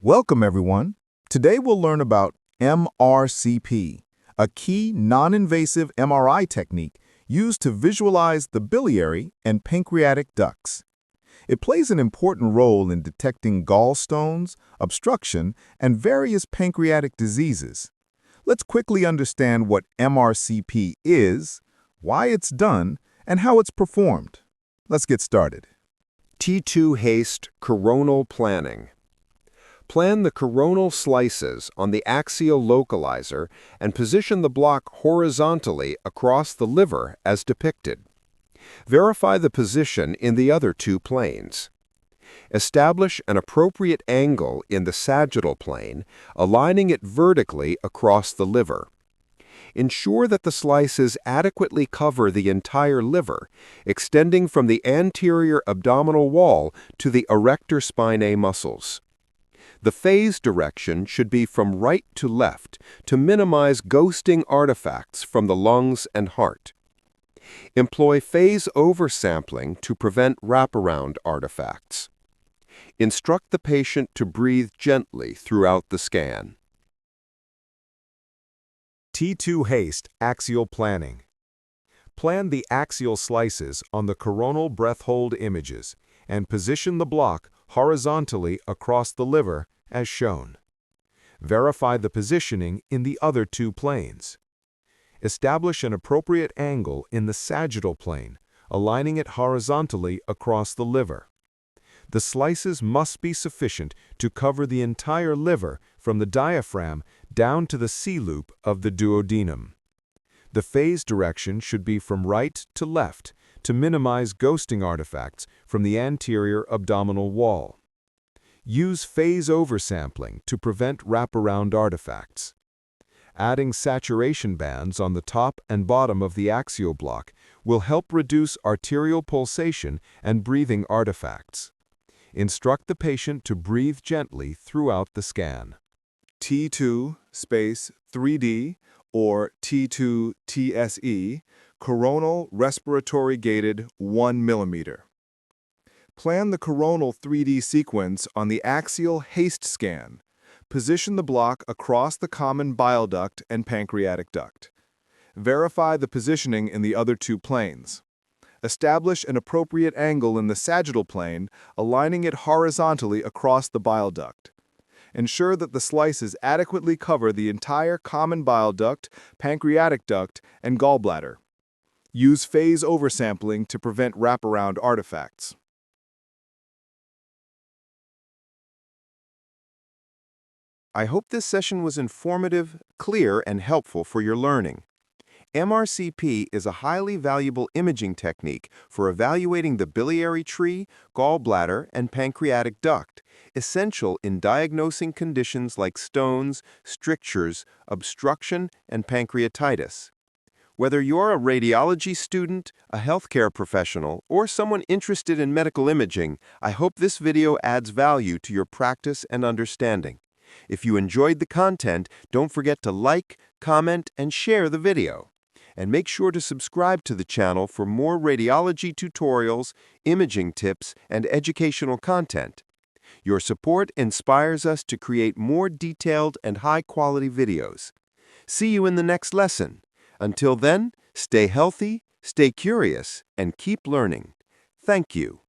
Welcome, everyone. Today we'll learn about MRCP, a key non-invasive MRI technique used to visualize the biliary and pancreatic ducts. It plays an important role in detecting gallstones, obstruction, and various pancreatic diseases. Let's quickly understand what MRCP is, why it's done, and how it's performed. Let's get started. T2 Haste Coronal Planning. Plan the coronal slices on the axial localizer and position the block horizontally across the liver as depicted. Verify the position in the other two planes. Establish an appropriate angle in the sagittal plane, aligning it vertically across the liver. Ensure that the slices adequately cover the entire liver, extending from the anterior abdominal wall to the erector spinae muscles. The phase direction should be from right to left to minimize ghosting artifacts from the lungs and heart. Employ phase oversampling to prevent wraparound artifacts. Instruct the patient to breathe gently throughout the scan. T2 Haste Axial Planning. Plan the axial slices on the coronal breath hold images and position the block horizontally across the liver as shown. Verify the positioning in the other two planes. Establish an appropriate angle in the sagittal plane, aligning it horizontally across the liver. The slices must be sufficient to cover the entire liver from the diaphragm down to the C-loop of the duodenum. The phase direction should be from right to left to minimize ghosting artifacts from the anterior abdominal wall. Use phase oversampling to prevent wraparound artifacts. Adding saturation bands on the top and bottom of the axial block will help reduce arterial pulsation and breathing artifacts. Instruct the patient to breathe gently throughout the scan. T2 3D or T2 TSE, coronal respiratory gated 1 mm. Plan the coronal 3D sequence on the axial haste scan. Position the block across the common bile duct and pancreatic duct. Verify the positioning in the other two planes. Establish an appropriate angle in the sagittal plane, aligning it horizontally across the bile duct. Ensure that the slices adequately cover the entire common bile duct, pancreatic duct, and gallbladder. Use phase oversampling to prevent wraparound artifacts. I hope this session was informative, clear, and helpful for your learning. MRCP is a highly valuable imaging technique for evaluating the biliary tree, gallbladder, and pancreatic duct, essential in diagnosing conditions like stones, strictures, obstruction, and pancreatitis. Whether you're a radiology student, a healthcare professional, or someone interested in medical imaging, I hope this video adds value to your practice and understanding. If you enjoyed the content, don't forget to like, comment, and share the video. And make sure to subscribe to the channel for more radiology tutorials, imaging tips, and educational content. Your support inspires us to create more detailed and high-quality videos. See you in the next lesson. Until then, stay healthy, stay curious, and keep learning. Thank you.